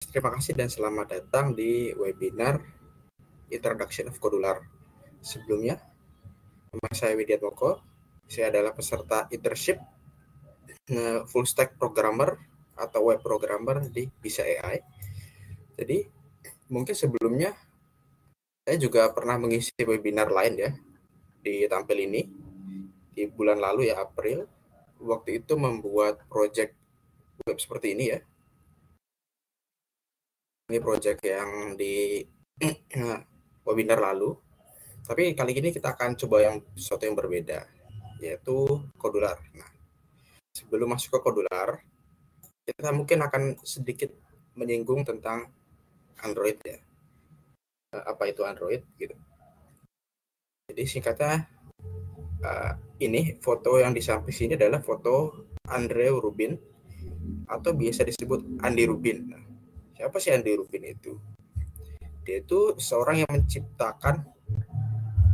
Terima kasih dan selamat datang di webinar Introduction of Kodular. Sebelumnya, nama saya Widiatmoko. Saya adalah peserta internship full stack programmer atau web programmer di Bisa AI. Jadi, mungkin sebelumnya saya juga pernah mengisi webinar lain ya di Tampil ini di bulan lalu ya, April. Waktu itu membuat project web seperti ini ya. Ini project yang di webinar lalu. Tapi kali ini kita akan coba sesuatu yang berbeda, yaitu Kodular. Nah, sebelum masuk ke Kodular, kita mungkin akan sedikit menyinggung tentang Android ya. Apa itu Android gitu. Jadi singkatnya, ini foto yang di samping sini adalah foto Andrew Rubin atau biasa disebut Andy Rubin. Nah, siapa sih Andy Rubin itu? Dia itu seorang yang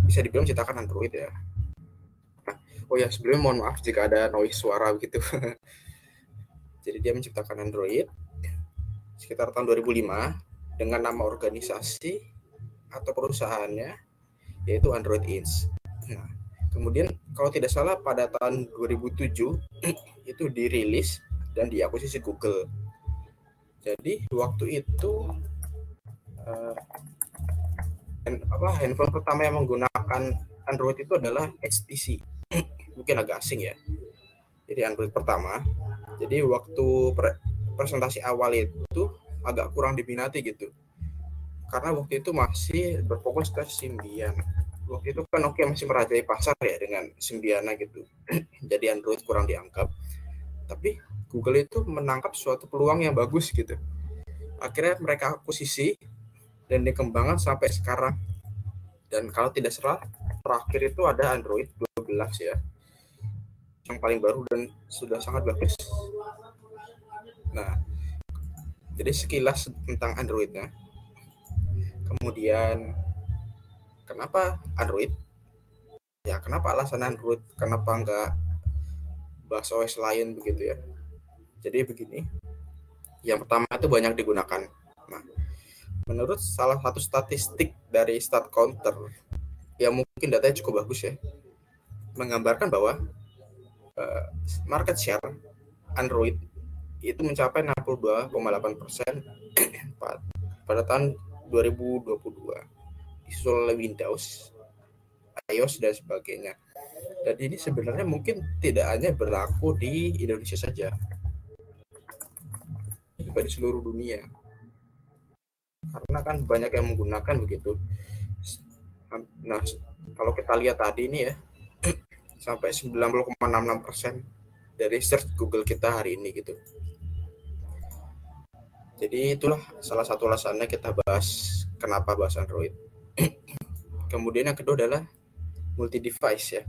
bisa dibilang menciptakan Android ya. Nah, oh ya, sebelumnya mohon maaf jika ada noise suara begitu. Jadi dia menciptakan Android sekitar tahun 2005 dengan nama organisasi atau perusahaannya yaitu Android Inc. Nah, kemudian kalau tidak salah pada tahun 2007 itu dirilis dan diakuisisi Google. Jadi waktu itu handphone pertama yang menggunakan Android itu adalah HTC. Mungkin agak asing ya. Jadi Android pertama. Jadi waktu presentasi awal itu agak kurang diminati gitu. Karena waktu itu masih berfokus ke Symbian. Waktu itu kan Nokia masih merajai pasar ya dengan Symbiana gitu. Jadi Android kurang dianggap. Tapi Google itu menangkap suatu peluang yang bagus gitu. Akhirnya mereka akuisisi dan dikembangkan sampai sekarang. Dan kalau tidak salah, terakhir itu ada Android 12 ya. Yang paling baru dan sudah sangat bagus. Nah, jadi sekilas tentang Androidnya. Kemudian, kenapa Android? Ya, kenapa alasan Android? Kenapa enggak bahasa OS lain begitu ya? Jadi begini, yang pertama itu banyak digunakan. Nah, menurut salah satu statistik dari StatCounter, yang mungkin datanya cukup bagus ya, menggambarkan bahwa market share Android itu mencapai 62,8% pada tahun 2022, disusul oleh Windows, iOS dan sebagainya. Dan ini sebenarnya mungkin tidak hanya berlaku di Indonesia saja, juga di seluruh dunia. Karena kan banyak yang menggunakan begitu. Nah, kalau kita lihat tadi ini ya, sampai 90,66% dari search Google kita hari ini gitu. Jadi itulah salah satu alasannya kita bahas kenapa bahas Android. Kemudian yang kedua adalah multi device ya.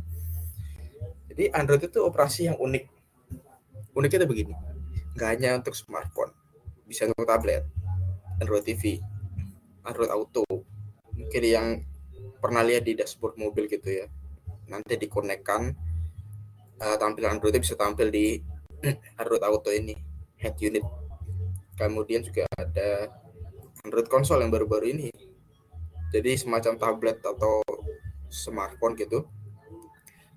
Jadi Android itu operasi yang unik. Uniknya itu begini, nggak hanya untuk smartphone, bisa untuk tablet, Android TV, Android Auto. Mungkin yang pernah lihat di dashboard mobil gitu ya, nanti dikonekkan tampilan Android bisa tampil di Android Auto ini, head unit. Kemudian juga ada Android konsol yang baru-baru ini, jadi semacam tablet atau smartphone gitu,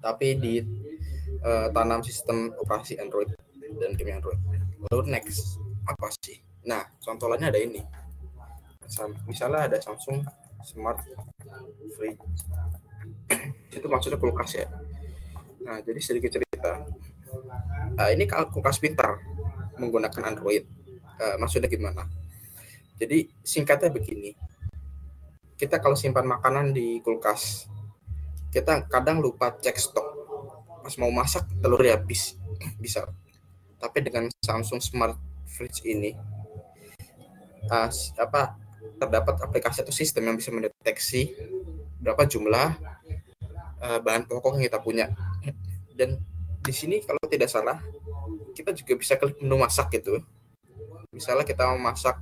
tapi ditanam sistem operasi Android dan game Android. Lalu next apa sih? Nah, contoh lainnya ada ini. Misalnya ada Samsung Smart Fridge. Itu maksudnya kulkas ya. Nah, jadi sedikit cerita. Ini kulkas pintar menggunakan Android. Maksudnya gimana? Jadi singkatnya begini. Kita kalau simpan makanan di kulkas, kita kadang lupa cek stok. Pas mau masak telurnya habis, bisa. Tapi dengan Samsung Smart Fridge ini, terdapat aplikasi atau sistem yang bisa mendeteksi berapa jumlah bahan pokok yang kita punya. Dan di sini kalau tidak salah, kita juga bisa klik menu masak gitu. Misalnya kita mau masak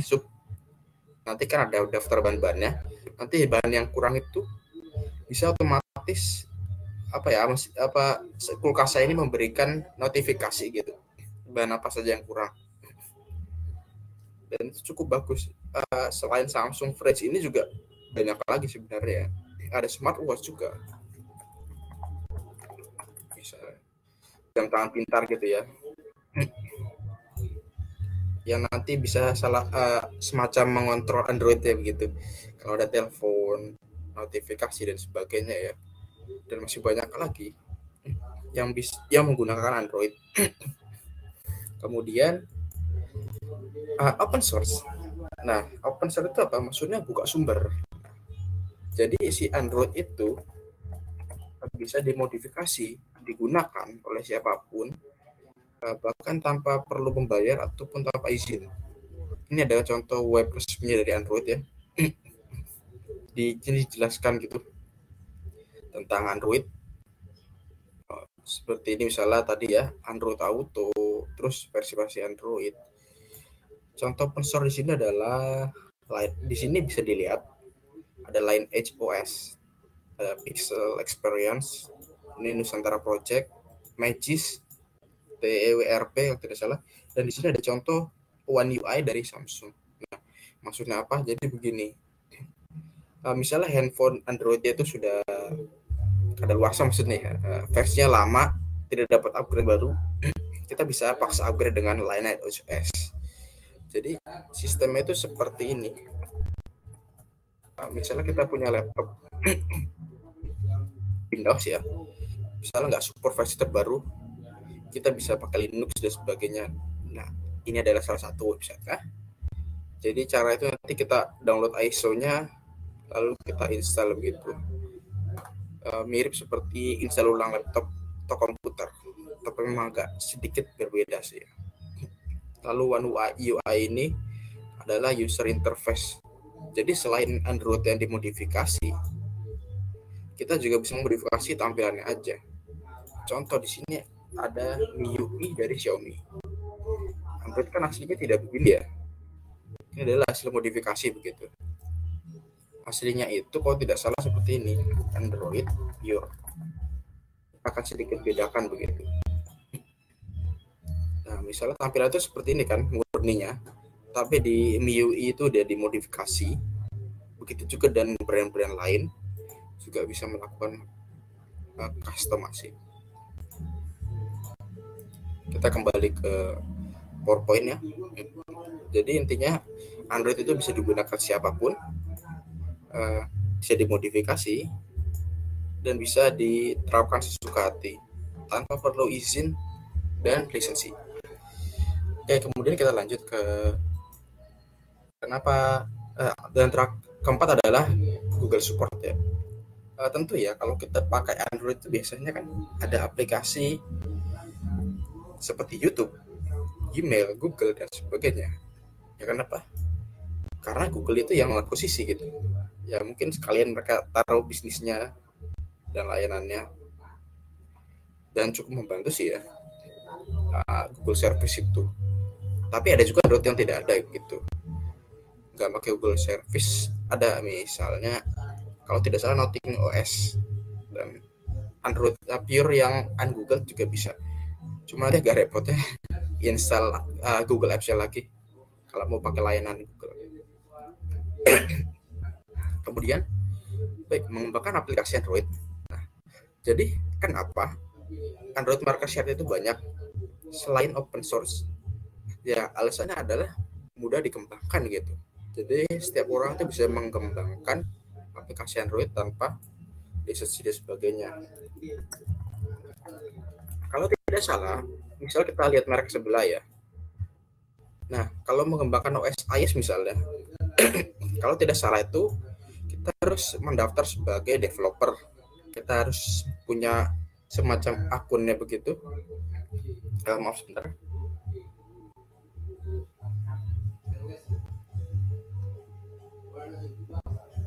sup, nanti kan ada daftar bahan-bahannya. Nanti bahan yang kurang itu bisa otomatis kulkas saya ini memberikan notifikasi gitu, bahan apa saja yang kurang. dan itu cukup bagus. Selain Samsung Fridge ini juga banyak lagi sebenarnya. Ada smartwatch juga, bisa jam tangan pintar gitu ya, yang nanti bisa semacam mengontrol Android ya begitu. Kalau ada telepon, notifikasi dan sebagainya ya. Dan masih banyak lagi yang menggunakan Android. Kemudian open source. Nah, open source itu apa? Maksudnya buka sumber. Jadi si Android itu bisa dimodifikasi, digunakan oleh siapapun, bahkan tanpa perlu membayar ataupun tanpa izin. Ini adalah contoh web resminya dari Android ya. Di sini dijelaskan gitu tentang Android. Seperti ini misalnya tadi ya, Android Auto, terus versi Android. Contoh open source di sini adalah di sini bisa dilihat ada Lineage OS, ada Pixel Experience, ini Nusantara Project, Magis, TEWRP kalau tidak salah, dan di sini ada contoh One UI dari Samsung. Nah, maksudnya apa? Jadi begini, misalnya handphone Android itu sudah kadaluarsa maksudnya, versinya lama, tidak dapat upgrade baru, kita bisa paksa upgrade dengan Lineage OS. Jadi sistemnya itu seperti ini. Misalnya kita punya laptop Windows ya, misalnya nggak support versi terbaru, kita bisa pakai Linux dan sebagainya. Nah, ini adalah salah satu website. Jadi cara itu nanti kita download ISO-nya, lalu kita install begitu. Mirip seperti install ulang laptop atau komputer, tapi memang agak sedikit berbeda sih. Lalu One UI ini adalah user interface. Jadi selain Android yang dimodifikasi, kita juga bisa memodifikasi tampilannya aja. Contoh di sini ada MIUI dari Xiaomi. Android kan aslinya tidak begini ya. Ini adalah hasil modifikasi begitu. Aslinya itu kalau tidak salah seperti ini, Android pure. Akan sedikit bedakan begitu. Nah, misalnya tampilan itu seperti ini kan murninya, tapi di MIUI itu udah dimodifikasi. Begitu juga dan brand-brand lain juga bisa melakukan customasi. Kita kembali ke PowerPoint ya. Jadi intinya Android itu bisa digunakan siapapun, bisa dimodifikasi dan bisa diterapkan sesuka hati tanpa perlu izin dan lisensi. Oke, kemudian kita lanjut ke kenapa dan keempat adalah Google Support ya. Tentu ya kalau kita pakai Android itu biasanya kan ada aplikasi seperti YouTube, Gmail, Google dan sebagainya. Ya kenapa? Karena Google itu yang posisi gitu. Ya mungkin sekalian mereka taruh bisnisnya dan layanannya, dan cukup membantu sih ya Google Service itu. Tapi ada juga Android yang tidak ada gitu, nggak pakai Google Service. Ada misalnya kalau tidak salah Nothing OS dan Android pure yang un-Google juga bisa. Cuma dia agak repot ya install Google Apps lagi kalau mau pakai layanan Google. Kemudian baik, mengembangkan aplikasi Android. Nah, jadi kenapa Android market share itu banyak selain open source? Ya alasannya adalah mudah dikembangkan gitu. Jadi setiap orang itu bisa mengembangkan aplikasi Android tanpa lisensi dan sebagainya. Kalau tidak salah, misal kita lihat merek sebelah ya. Nah, kalau mengembangkan OS iOS misalnya, kalau tidak salah itu kita harus mendaftar sebagai developer. Kita harus punya semacam akunnya begitu. Maaf sebentar.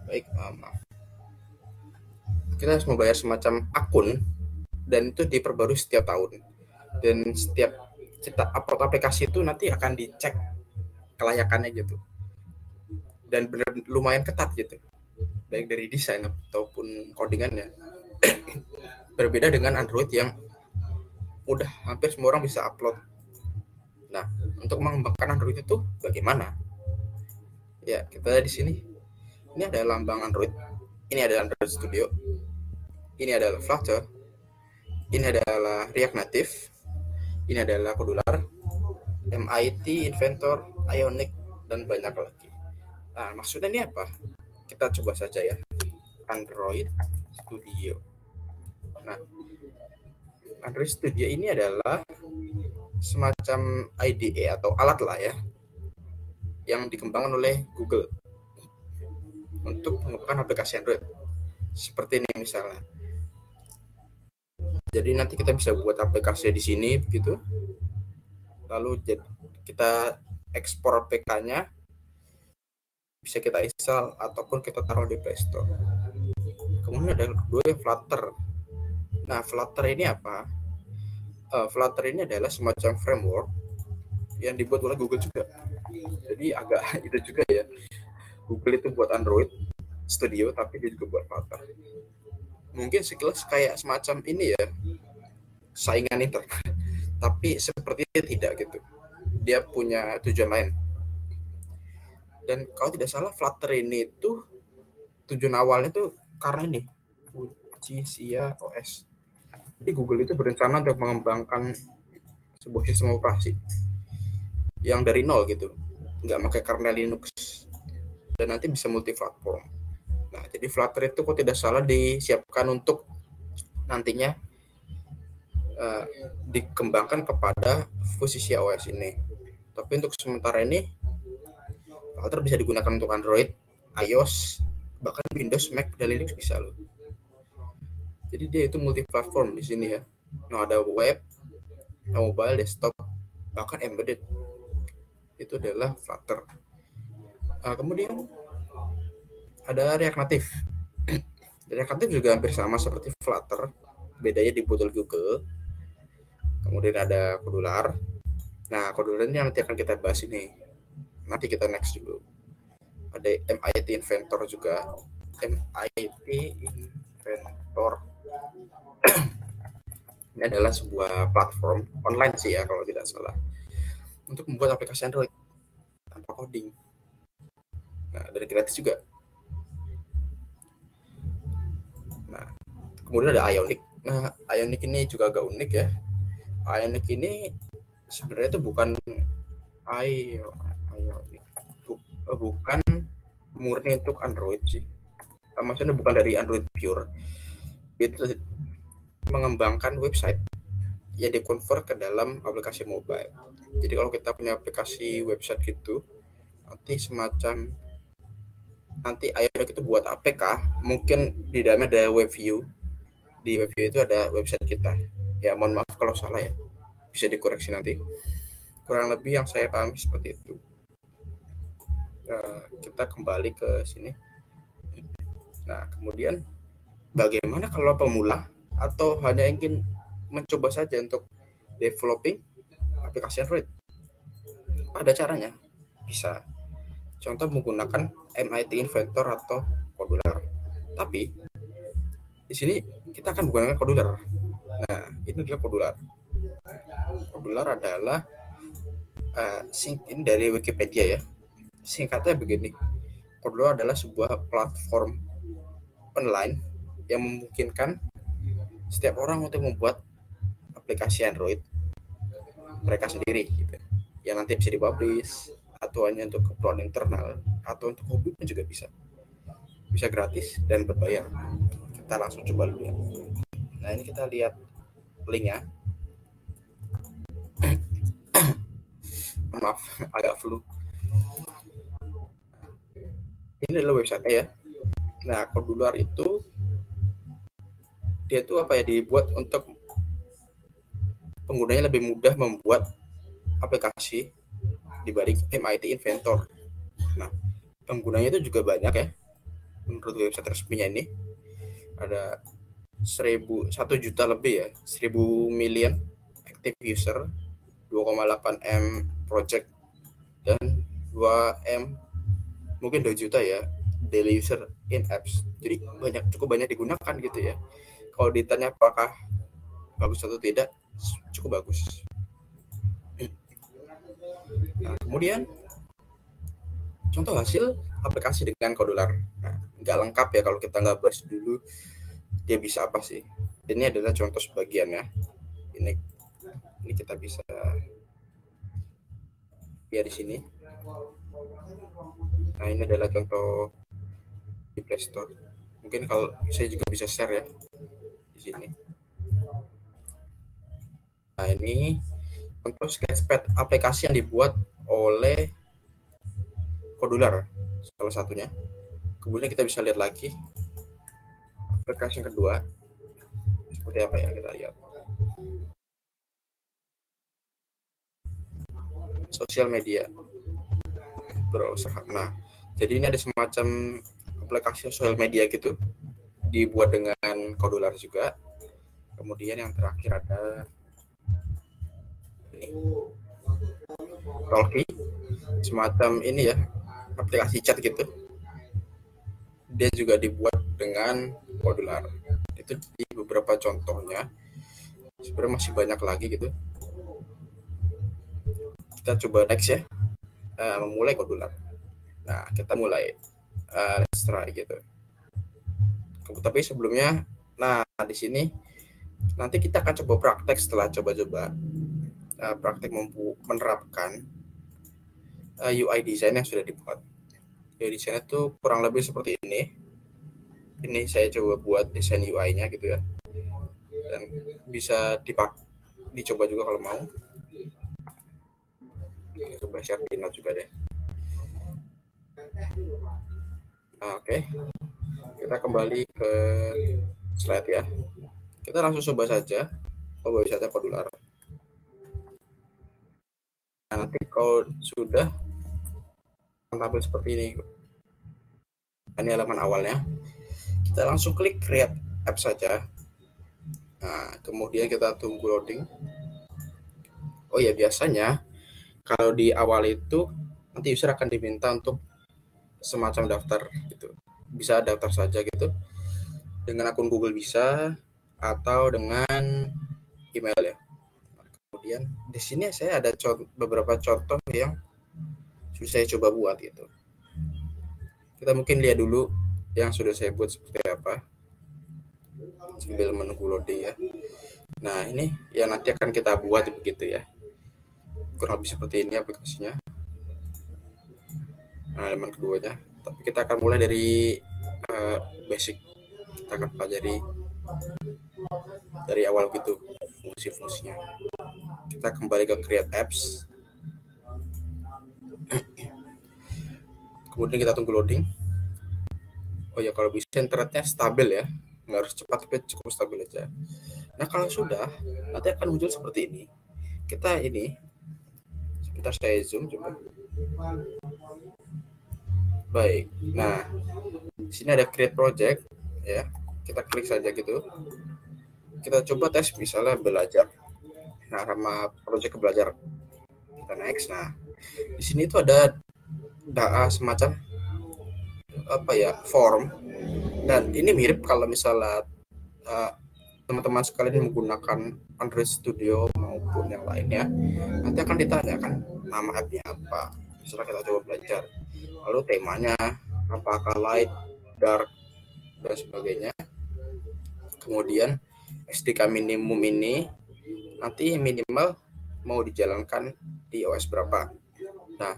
Baik, maaf. Kita harus membayar semacam akun dan itu diperbarui setiap tahun. Dan setiap kita upload aplikasi itu nanti akan dicek kelayakannya gitu. Dan benar lumayan ketat gitu. Baik dari desain ataupun codingannya. Berbeda dengan Android yang udah hampir semua orang bisa upload. Nah, untuk mengembangkan Android itu bagaimana? Ya, kita di sini. Ini ada lambang Android. Ini ada Android Studio. Ini adalah Flutter. Ini adalah React Native. Ini adalah Podular, MIT, Inventor, Ionic, dan banyak lagi. Nah, maksudnya ini apa? Kita coba saja ya. Android Studio. Nah, Android Studio ini adalah semacam IDE atau alat lah ya, yang dikembangkan oleh Google untuk mengembangkan aplikasi Android. Seperti ini misalnya. Jadi nanti kita bisa buat aplikasi di sini begitu. Lalu kita ekspor APK-nya, bisa kita install ataupun kita taruh di Play Store. Kemudian ada yang kedua, Flutter. Nah, Flutter ini apa? Flutter ini adalah semacam framework yang dibuat oleh Google juga. Jadi agak itu juga ya. Google itu buat Android Studio, tapi dia juga buat Flutter. Mungkin sekilas kayak semacam ini ya, saingan internet. Tapi sepertinya tidak gitu. Dia punya tujuan lain. Dan kalau tidak salah, Flutter ini itu tujuan awalnya tuh karena ini, Fuchsia OS. Jadi Google itu berencana untuk mengembangkan sebuah sistem operasi yang dari nol gitu, nggak pakai kernel Linux, dan nanti bisa multi-platform. Nah, jadi Flutter itu kok tidak salah disiapkan untuk nantinya dikembangkan kepada Fuchsia OS ini. Tapi untuk sementara ini, Flutter bisa digunakan untuk Android, iOS, bahkan Windows, Mac, dan Linux bisa loh. Jadi dia itu multi-platform di sini ya. Nah, ada web, mobile, desktop, bahkan embedded. Itu adalah Flutter. Kemudian ada React Native. React Native juga hampir sama seperti Flutter, bedanya dibuat oleh Google. Kemudian ada Podular. Nah, Podular ini nanti akan kita bahas ini. Nanti kita next dulu. Ada MIT Inventor juga. MIT Inventor. Ini adalah sebuah platform online sih ya kalau tidak salah, untuk membuat aplikasi Android tanpa coding. Nah, dari gratis juga. Nah, kemudian ada Ionic. Nah, Ionic ini juga agak unik ya. Ionic ini sebenarnya itu bukan bukan murni untuk Android sih. Maksudnya bukan dari Android pure. Itu mengembangkan website yang dikonvert ke dalam aplikasi mobile. Jadi kalau kita punya aplikasi website gitu, nanti Ionic itu buat APK, mungkin di dalamnya ada web view. Di web view itu ada website kita. Ya mohon maaf kalau salah ya, bisa dikoreksi nanti. Kurang lebih yang saya pahami seperti itu. Kita kembali ke sini. Nah, kemudian bagaimana kalau pemula atau hanya ingin mencoba saja untuk developing aplikasi Android? Ada caranya, bisa. Contoh menggunakan MIT Inventor atau Podular. Tapi di sini kita akan menggunakan Podular. Nah, ini adalah Podular. Podular adalah ini dari Wikipedia ya. Singkatnya begini, Podular adalah sebuah platform online yang memungkinkan setiap orang untuk membuat aplikasi Android mereka sendiri gitu, yang nanti bisa dipublish atau hanya untuk keperluan internal atau untuk hobi pun juga bisa gratis dan berbayar. Kita langsung coba dulu ya. Nah, ini kita lihat linknya. Maaf, agak flu. Ini adalah website ya. Nah, Podular itu dia tuh apa ya, dibuat untuk penggunanya lebih mudah membuat aplikasi dibanding MIT Inventor. Nah, penggunanya itu juga banyak ya. Menurut website resminya ini ada 1 juta lebih ya, 1.000 million active user, 2,8 M project, dan 2 M mungkin 2 juta ya daily user in apps. Jadi cukup banyak digunakan gitu ya. Kalau ditanya apakah bagus atau tidak, cukup bagus. Nah, kemudian contoh hasil aplikasi dengan Kodular. Nah, nggak lengkap ya kalau kita nggak bahas dulu dia bisa apa sih. Ini adalah contoh sebagian ya. Ini kita bisa lihat di sini. Nah, ini adalah contoh di Play Store. Mungkin kalau saya juga bisa share ya di sini. Nah, ini contoh Sketchpad, aplikasi yang dibuat oleh Kodular salah satunya. Kemudian kita bisa lihat lagi aplikasi yang kedua seperti apa ya, kita lihat. Sosial media browser. Nah, jadi ini ada semacam aplikasi sosial media gitu, dibuat dengan Kodular juga. Kemudian yang terakhir ada ini, Talkie, semacam ini ya, aplikasi chat gitu. Dia juga dibuat dengan Kodular. Itu di beberapa contohnya. Sebenarnya masih banyak lagi gitu. Kita coba next ya, memulai Kodular. Nah, kita mulai, let's try gitu. Tapi sebelumnya, nah di sini nanti kita akan coba praktek setelah coba-coba praktek menerapkan UI design yang sudah dibuat. UI design itu kurang lebih seperti ini. Ini saya coba buat desain UI-nya gitu ya. Dan bisa dicoba juga kalau mau. Coba share di note juga deh. Nah, oke. Kita kembali ke slide ya. Kita langsung coba saja Kodular. Nah, nanti kalau sudah tampil seperti ini, ini halaman awalnya, kita langsung klik create app saja. Nah, kemudian kita tunggu loading. Oh ya, biasanya kalau di awal itu nanti user akan diminta untuk semacam daftar gitu. Bisa daftar saja gitu dengan akun Google bisa, atau dengan email ya. Kemudian di sini saya ada beberapa contoh yang sudah saya coba buat gitu. Kita mungkin lihat dulu yang sudah saya buat seperti apa sambil menunggu loading ya. Nah, ini yang nanti akan kita buat begitu ya. Kurang lebih seperti ini aplikasinya. Nah, elemen keduanya. Tapi kita akan mulai dari basic. Kita akan pelajari dari awal gitu fungsi-fungsinya. Kita kembali ke create apps. Kemudian kita tunggu loading. Oh ya, kalau bisa internetnya stabil ya, nggak harus cepat tapi cukup stabil aja. Nah, kalau sudah nanti akan muncul seperti ini. Kita ini sebentar saya zoom coba. Baik. Nah, di sini ada create project ya. Kita klik saja gitu. Kita coba tes misalnya belajar. Nah, sama project belajar. Kita next. Nah, di sini tuh ada semacam apa ya, form, dan ini mirip kalau misalnya teman-teman sekalian menggunakan Android Studio maupun yang lainnya, nanti akan ditanyakan nama app-nya apa. Misalnya kita coba belajar, lalu temanya apakah light, dark, dan sebagainya. Kemudian SDK minimum ini nanti minimal mau dijalankan di OS berapa. Nah,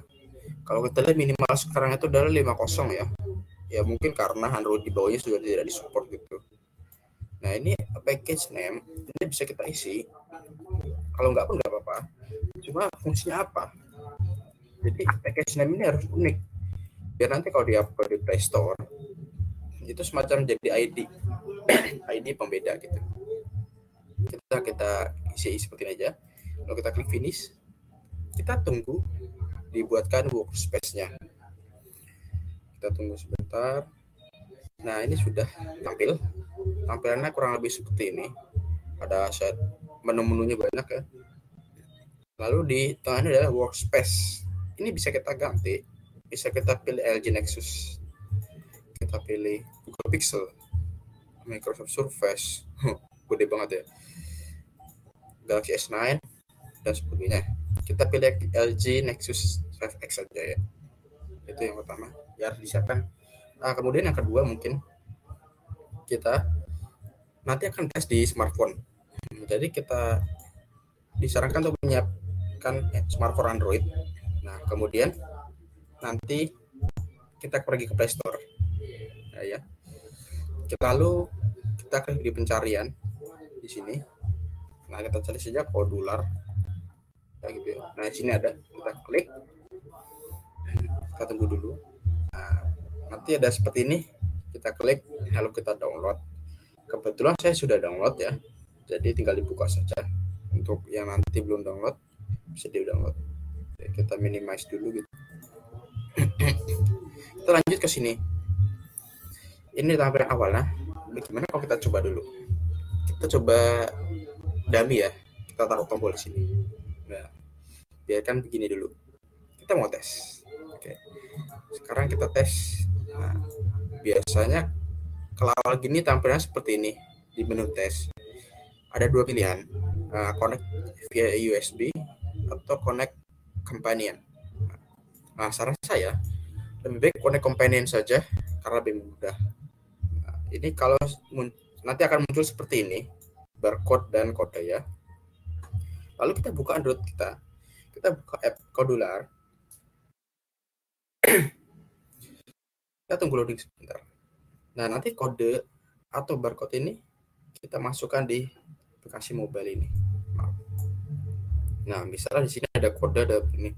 kalau kita lihat minimal sekarang itu adalah 5.0 ya. Ya mungkin karena Android di bawahnya sudah tidak disupport gitu. Nah, ini package name ini bisa kita isi. Kalau nggak pun nggak apa-apa. Cuma fungsinya apa? Jadi package name ini harus unik. Biar nanti kalau di-upload di Play Store itu semacam jadi ID pembeda gitu. Kita isi seperti ini aja. Lalu kita klik finish. Kita tunggu dibuatkan workspace-nya. Kita tunggu sebentar. Nah, ini sudah tampil. Tampilannya kurang lebih seperti ini. Ada set menu-menunya banyak ya. Lalu di tengahnya adalah workspace. Ini bisa kita ganti. Bisa kita pilih LG Nexus. Kita pilih Google Pixel, Microsoft Surface. Gede banget ya. Galaxy S9 dan sebagainya. Kita pilih LG Nexus 5X saja ya. Itu yang pertama, ya harus disiapkan. Kemudian yang kedua, mungkin kita nanti akan tes di smartphone. Jadi kita disarankan untuk menyiapkan smartphone Android. Nah, kemudian nanti kita pergi ke Play Store. Ya. Lalu kita klik di pencarian di sini. Nah, kita cari saja Kodular. Ya, gitu ya. Nah, di sini ada, kita klik. Kita tunggu dulu. Nah, nanti ada seperti ini. Kita klik, lalu kita download. Kebetulan saya sudah download ya. Jadi tinggal dibuka saja. Untuk yang nanti belum download, bisa di-download. Kita minimize dulu gitu. Kita lanjut ke sini. Ini tampilan awalnya. Bagaimana kalau kita coba dulu? Kita coba dummy ya. Kita taruh tombol di sini. Nah, biarkan begini dulu. Kita mau tes. Oke. Sekarang kita tes. Nah, biasanya kalau awal gini tampilannya seperti ini di menu tes. Ada dua pilihan, connect via USB atau connect companion. Nah, saran saya lebih baik connect companion saja karena lebih mudah. Nah, ini kalau nanti akan muncul seperti ini, barcode dan kode ya. Lalu kita buka Android kita buka app Kodular. Kita tunggu loading sebentar. Nah, nanti kode atau barcode ini kita masukkan di aplikasi mobile ini. Nah, misalnya di sini ada kode, ada ini.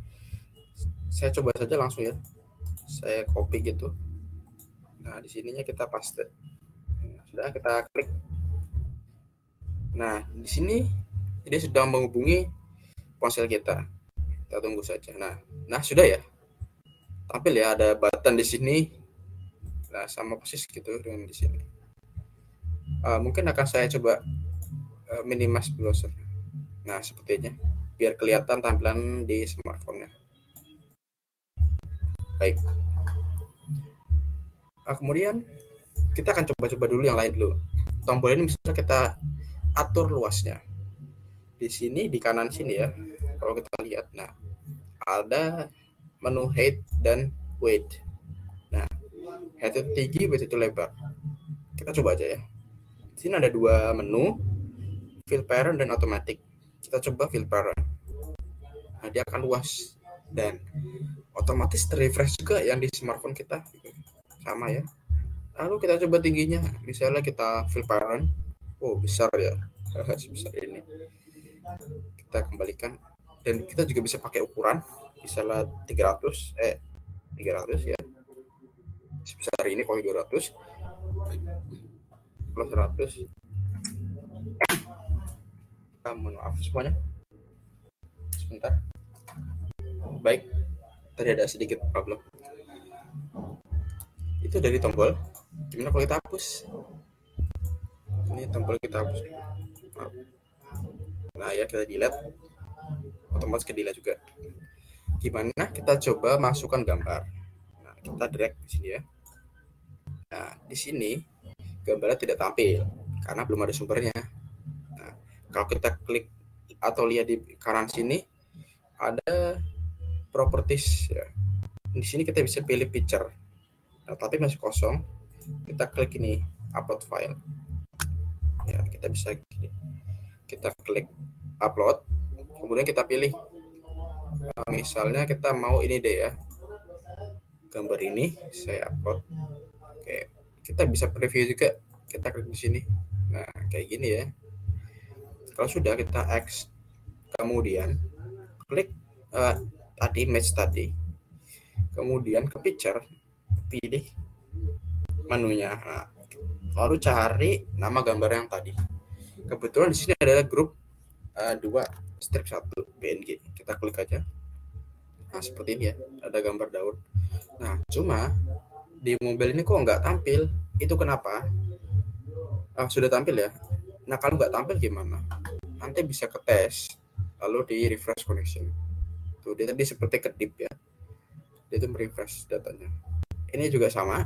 Saya coba saja langsung ya. Saya copy gitu. Nah, di sininya kita paste. Nah, sudah kita klik. Nah, di sini dia sudah menghubungi ponsel kita. Kita tunggu saja. Nah sudah ya. Tampil ya, ada button di sini. Nah, sama persis gitu dengan di sini. Mungkin akan saya coba minimize browser. Nah, sepertinya biar kelihatan tampilan di smartphone-nya. Baik. Kemudian kita akan coba-coba dulu yang lain dulu. Tombol ini bisa kita atur luasnya. Di sini di kanan sini ya. Kalau kita lihat, nah ada menu height dan width. Nah, height itu tinggi, width itu lebar. Kita coba aja ya. Di sini ada dua menu, fill parent dan automatic. Kita coba fill parent. Nah, dia akan luas dan otomatis terrefresh juga yang di smartphone kita. Sama ya. Lalu kita coba tingginya. Misalnya kita fill parent. Oh, besar ya. Sebesar ini. Kita kembalikan. Dan kita juga bisa pakai ukuran. Misalnya 300 ya. Sebesar ini kalau 200. Kalau 100. Mohon maaf semuanya. Sebentar. Baik. Tadi ada sedikit problem. Itu dari tombol. Gimana kalau kita hapus? Ini tombol kita hapus. Nah ya, kita delete. Otomatis ke delete juga. Gimana kita coba masukkan gambar? Nah, kita drag di sini ya. Nah, di sini gambarnya tidak tampil karena belum ada sumbernya. Nah, kalau kita klik atau lihat di kanan sini ada properties ya. Di sini kita bisa pilih picture. Nah, tapi masih kosong. Kita klik ini upload file. Ya, kita bisa gini. Kita klik upload. Kemudian kita pilih. Misalnya kita mau ini deh ya. Gambar ini saya upload. Oke, kita bisa preview juga. Kita klik di sini. Nah, kayak gini ya. Kalau sudah kita X, kemudian klik tadi image tadi. Kemudian ke picture, pilih menunya. Nah, lalu cari nama gambar yang tadi. Kebetulan di sini ada grup 2 strip 1 PNG. Kita klik aja. Nah, seperti ini ya. Ada gambar daun. Nah, cuma di mobile ini kok nggak tampil. Itu kenapa? Sudah tampil ya. Nah, kalau nggak tampil gimana? Nanti bisa ke tes, lalu di refresh connection. Tuh, dia tadi seperti kedip ya. Dia itu merefresh datanya. Ini juga sama,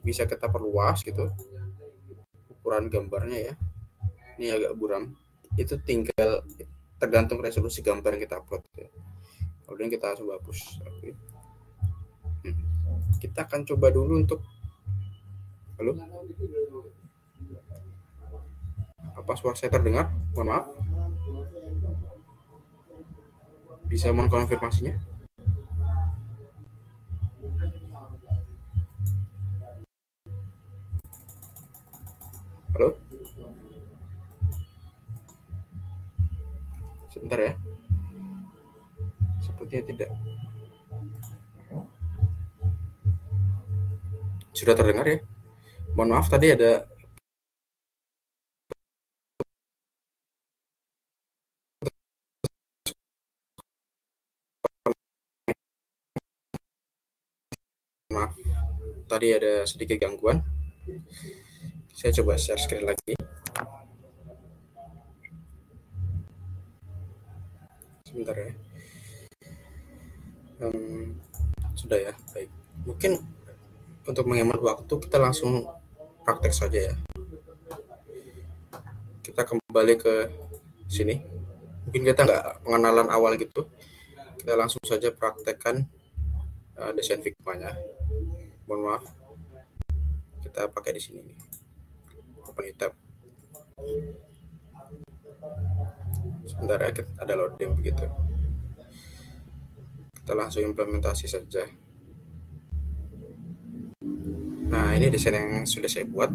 bisa kita perluas gitu ukuran gambarnya ya. Ini agak buram. Itu tinggal tergantung resolusi gambar yang kita upload ya. Kemudian kita coba hapus. Kita akan coba dulu untuk halo, apa suara saya terdengar? Mohon maaf. Bisa mohon konfirmasinya? Halo? Sebentar ya. Sepertinya tidak. Sudah terdengar ya? Mohon maaf tadi ada maaf. Tadi ada sedikit gangguan. Saya coba share screen lagi. Sebentar ya. Sudah ya, baik. Mungkin untuk menghemat waktu kita langsung praktek saja ya. Kita kembali ke sini. Mungkin kita nggak pengenalan awal gitu. Kita langsung saja praktekkan desain Figma-nya. Mohon maaf. Kita pakai di sini nih. Open tab. Sebentar ya, ada loading begitu. Kita langsung implementasi saja. Nah, ini desain yang sudah saya buat.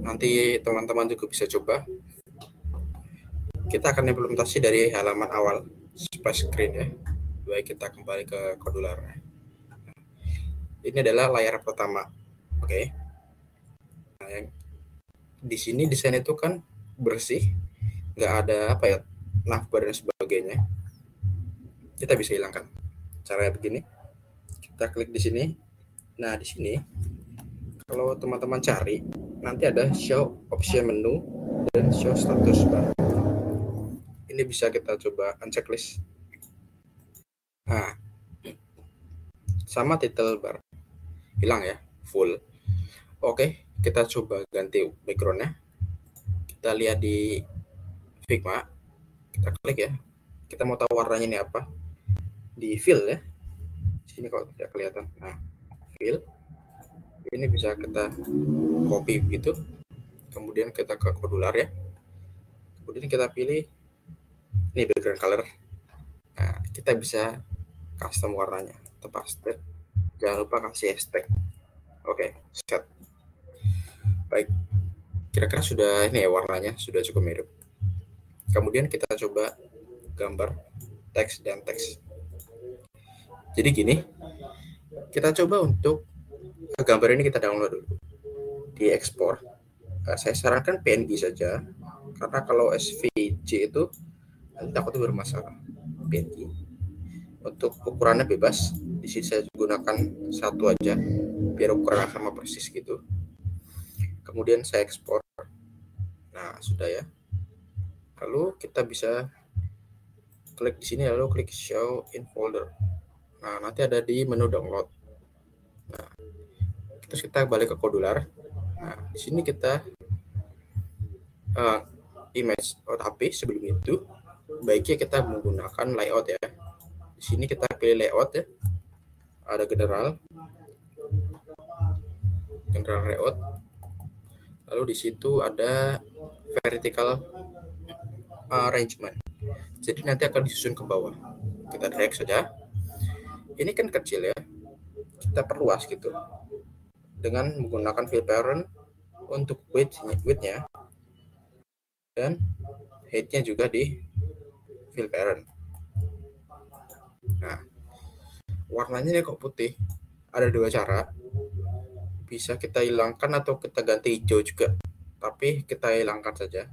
Nanti teman-teman juga bisa coba. Kita akan implementasi dari halaman awal, splash screen ya. Baik, kita kembali ke Kodular. Ini adalah layar pertama. Oke. Nah, yang di sini desain itu kan bersih, nggak ada apa ya, navbar dan sebagainya. Kita bisa hilangkan. Caranya begini. Kita klik di sini. Nah, di sini kalau teman-teman cari, nanti ada show option menu dan show status bar. Ini bisa kita coba unchecklist. Nah, sama title bar. Hilang ya, full. Oke, kita coba ganti backgroundnya. Kita lihat di Figma. Kita klik ya. Kita mau tahu warnanya ini apa. Di fill ya. Sini kok tidak kelihatan. Nah, fill. Ini bisa kita copy begitu. Kemudian kita ke Kodular ya. Kemudian kita pilih ini background color. Nah, kita bisa custom warnanya. Tepat step. Jangan lupa kasih hashtag. Oke, set. Baik. Kira-kira sudah ini ya warnanya, sudah cukup mirip. Kemudian kita coba gambar teks dan teks. Jadi gini, kita coba untuk gambar ini kita download dulu. Di ekspor. Saya sarankan PNG saja, karena kalau SVG itu takutnya bermasalah. PNG. Untuk ukurannya bebas. Di sini saya gunakan satu aja, biar ukurannya sama persis gitu. Kemudian saya ekspor. Nah, sudah ya. Lalu kita bisa klik di sini, lalu klik show in folder. Nah, nanti ada di menu download. Nah, terus kita balik ke Kodular. Nah, di sini kita image, tapi sebelum itu baiknya kita menggunakan layout ya. Di sini kita pilih layout ya. Ada general layout. Lalu di situ ada vertical arrangement. Jadi nanti akan disusun ke bawah. Kita drag saja. Ini kan kecil ya. Kita perluas gitu. Dengan menggunakan fill parent untuk width-nya dan height-nya juga di fill parent. Nah, warnanya kok putih. Ada dua cara. Bisa kita hilangkan atau kita ganti hijau juga. Tapi kita hilangkan saja.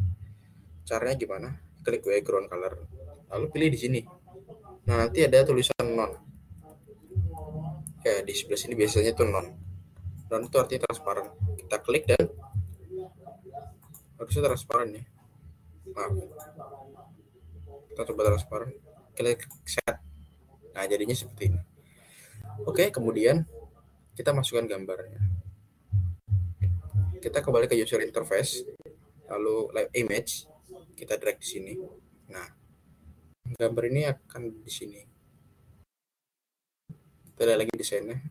Caranya gimana? Klik background color. Lalu pilih di sini. Nah, nanti ada tulisan non. Ya, di sebelah sini biasanya itu non. Non itu artinya transparan. Kita klik dan harusnya transparan ya. Maaf. Kita coba transparan. Klik set. Nah, jadinya seperti ini. Oke, kemudian kita masukkan gambarnya. Kita kembali ke user interface, lalu live image, kita drag di sini. Nah, gambar ini akan di sini. Kita lihat lagi desainnya.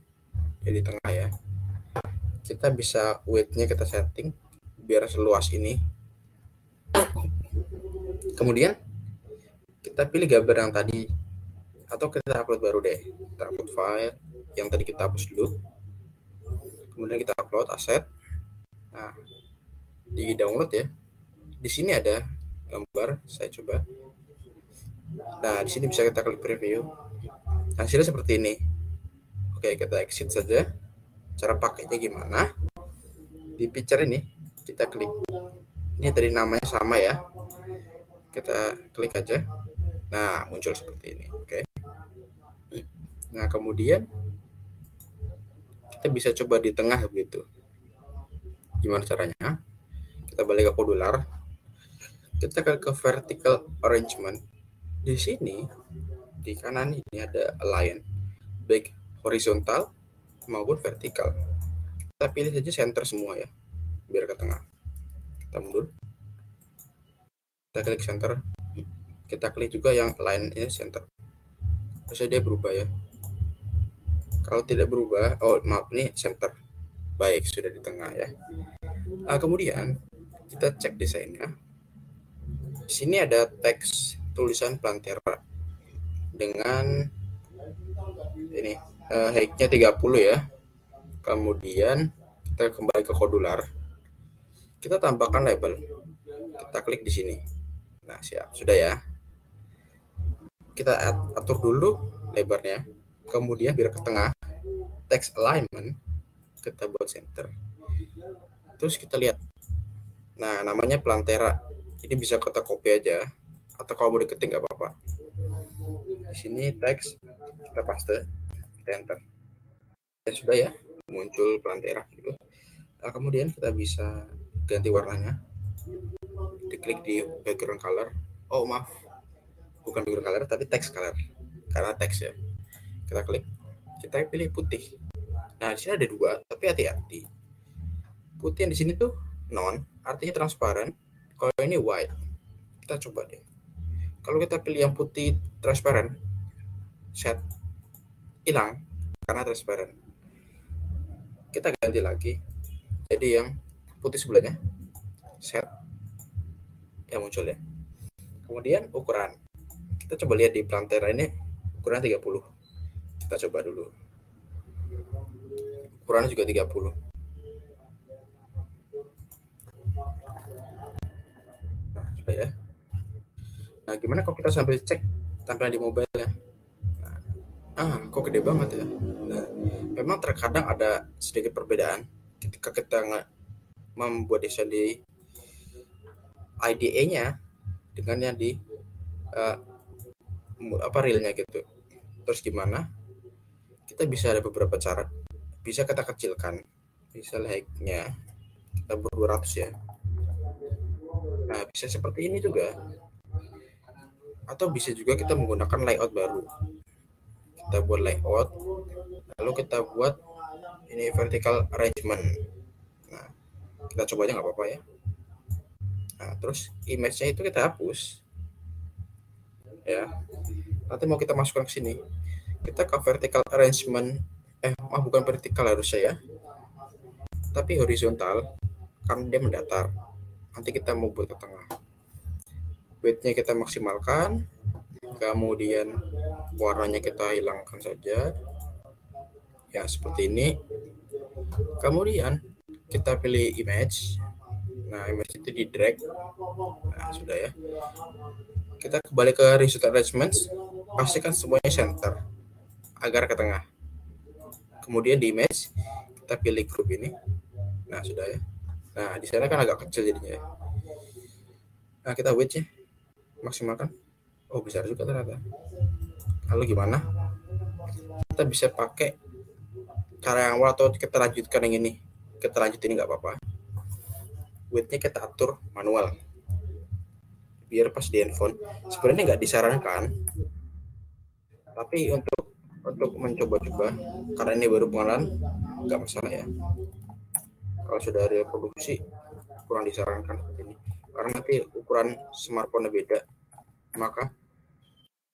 jadi tengah ya. Kita bisa width-nya kita setting biar seluas ini. Kemudian kita pilih gambar yang tadi, atau kita upload baru deh. Kita upload file yang tadi kita hapus dulu. Kemudian kita upload aset. Nah, di download ya. Di sini ada gambar, saya coba. Nah, di sini bisa kita klik preview. Hasilnya seperti ini. Oke, kita exit saja. Cara pakainya gimana? Di picture ini kita klik. Ini tadi namanya sama ya. Kita klik aja. Nah, muncul seperti ini. Oke. Nah, kemudian kita bisa coba di tengah begitu. Gimana caranya? Kita balik ke modular. Kita ke vertical arrangement. Di sini di kanan ini ada align, baik horizontal maupun vertikal. Kita pilih saja center semua ya, biar ke tengah. Kita mundur. Kita klik center. Kita klik juga yang align ini center. Bisa dia berubah ya. Kalau tidak berubah, oh maaf, ini center. Baik, sudah di tengah ya. Nah, kemudian kita cek desainnya. Di sini ada teks tulisan Plantera dengan ini height-nya 30 ya. Kemudian kita kembali ke modular. Kita tambahkan label. Kita klik di sini. Nah, siap. Sudah ya. Kita atur dulu lebarnya. Kemudian biar ke tengah. Text alignment kita buat center. Terus kita lihat. Nah, namanya Plantera. Ini bisa kita copy aja, atau kalau mau diketik nggak apa-apa. Di sini teks kita paste, kita enter. Ya sudah ya, muncul Plantera gitu. Nah, kemudian kita bisa ganti warnanya. Diklik di background color. Oh maaf, bukan background color, tapi text color. Karena teks ya. Kita klik, kita pilih putih. Nah, di sini ada dua, tapi hati-hati. Putih yang di sini tuh non, artinya transparan. Kalau ini white, kita coba deh. Kalau kita pilih yang putih transparan, set, hilang karena transparan. Kita ganti lagi, jadi yang putih sebelahnya, set, yang muncul ya. Kemudian ukuran, kita coba lihat di Plantera ini ukuran 30. Kita coba dulu. Ukurannya juga 30. Ya. Nah, gimana kalau kita sambil cek tampilan di mobile ya? Nah, kok gede banget ya? Nah, memang terkadang ada sedikit perbedaan ketika kita membuat desain di IDE-nya dengan yang di realnya gitu. Terus gimana? Kita bisa ada beberapa cara. Bisa kita kecilkan. Misalnya height-nya kita buat 200 ya. Nah, bisa seperti ini juga. Atau bisa juga kita menggunakan layout baru. Kita buat layout, lalu kita buat ini vertical arrangement. Nah, kita coba aja nggak apa-apa ya. Nah, terus image-nya itu kita hapus. Ya. Nanti mau kita masukkan ke sini. Kita ke vertical arrangement. Bukan vertikal harusnya ya. Tapi horizontal, karena dia mendatar. Nanti kita mau buat ke tengah. Width-nya kita maksimalkan, kemudian warnanya kita hilangkan saja ya, seperti ini. Kemudian kita pilih image. Nah, image itu di drag. Nah, sudah ya. Kita kembali ke result arrangements, pastikan semuanya center agar ke tengah. Kemudian di image kita pilih group ini. Nah, sudah ya. Nah, di sana kan agak kecil jadinya ya. Nah, kita width-nya maksimalkan. Oh, besar juga ternyata. Lalu gimana? Kita bisa pakai cara yang awal atau kita lanjutkan yang ini. Kita lanjutin nggak apa-apa. Width-nya kita atur manual. Biar pas di handphone. Sebenarnya nggak disarankan. Tapi untuk mencoba-coba, karena ini baru pengenalan, nggak masalah ya. Kalau sudah reproduksi, kurang disarankan seperti ini. Karena nanti ukuran smartphone beda, maka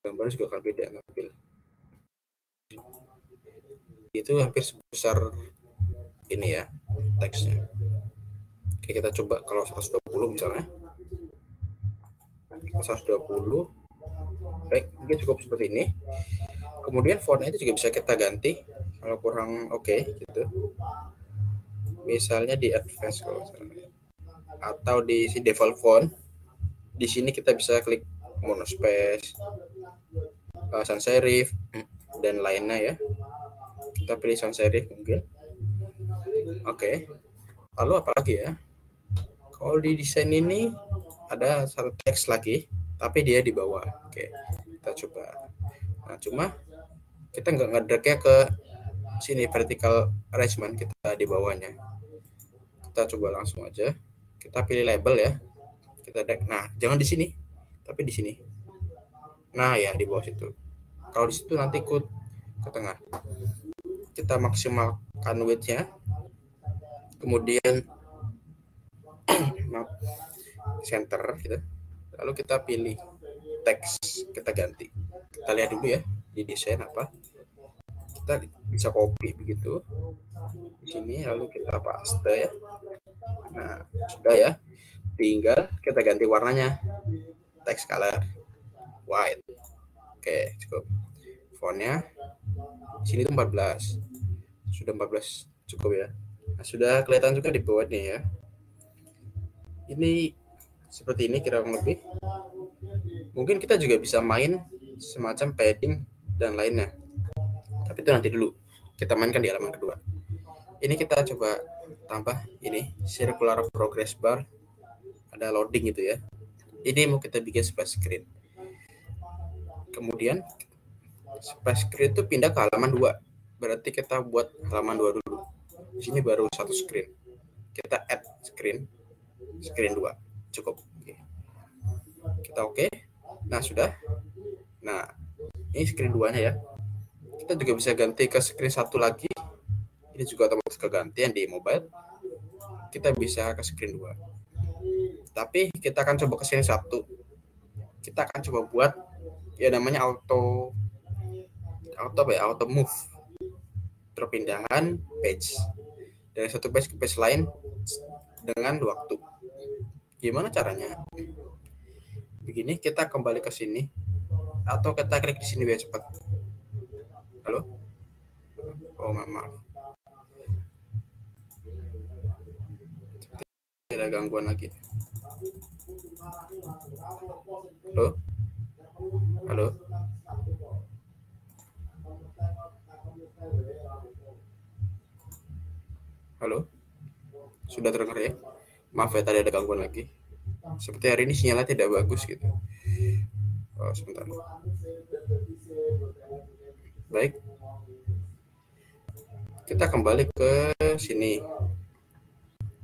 gambarnya juga akan beda ngambil. itu hampir sebesar ini ya teksnya. Oke, kita coba kalau 120 misalnya. 120, baik, mungkin cukup seperti ini. Kemudian fontnya itu juga bisa kita ganti kalau kurang oke, gitu. Misalnya di advance kalau misalnya, atau di si default font. Di sini kita bisa klik monospace, sans serif, dan lainnya ya. Kita pilih sans serif mungkin. Oke. Lalu apa lagi ya? Kalau di desain ini ada satu teks lagi, tapi dia di bawah. Oke, kita coba. Nah, cuma kita nggak ngedragnya ke sini vertical arrangement, kita di bawahnya. Kita coba langsung aja. Kita pilih label ya. Kita drag. Nah, jangan di sini, tapi di sini. Nah, ya di bawah situ. Kalau di situ nanti ikut ke tengah. Kita maksimalkan width-nya. Kemudian center gitu. Lalu kita pilih teks, kita ganti. Kita lihat dulu ya di desain apa. Kita bisa copy begitu di sini, lalu kita paste ya. Nah, sudah ya. Tinggal kita ganti warnanya. Text color white. Oke, cukup. Fontnya sini tuh 14. Sudah 14 cukup ya. Nah, sudah kelihatan juga di bawah nih ya. Ini seperti ini kira-kira lebih. Mungkin kita juga bisa main semacam padding dan lainnya. Tapi itu nanti dulu. Kita mainkan di halaman kedua. Ini kita coba tambah ini circular progress bar. Ada loading gitu ya. Ini mau kita bikin splash screen. Kemudian splash screen itu pindah ke halaman 2. Berarti kita buat halaman 2 dulu. Di sini baru satu screen. Kita add screen 2. Cukup. Kita oke. Nah, sudah. Nah, ini screen 2-nya ya. Kita juga bisa ganti ke screen 1 lagi. Ini juga otomatis kegantian di mobile. Kita bisa ke screen 2. Tapi kita akan coba ke screen 1. Kita akan coba buat ya namanya auto move. Perpindahan page dari satu page ke page lain dengan waktu. Gimana caranya? Begini, kita kembali ke sini atau kita klik di sini biar cepat. Halo? Oh, maaf. Ada gangguan lagi. Halo? Halo? Halo? Sudah terdengar ya? Maaf ya, tadi ada gangguan lagi. Seperti hari ini sinyalnya tidak bagus gitu. Oh, sebentar. Baik. Kita kembali ke sini.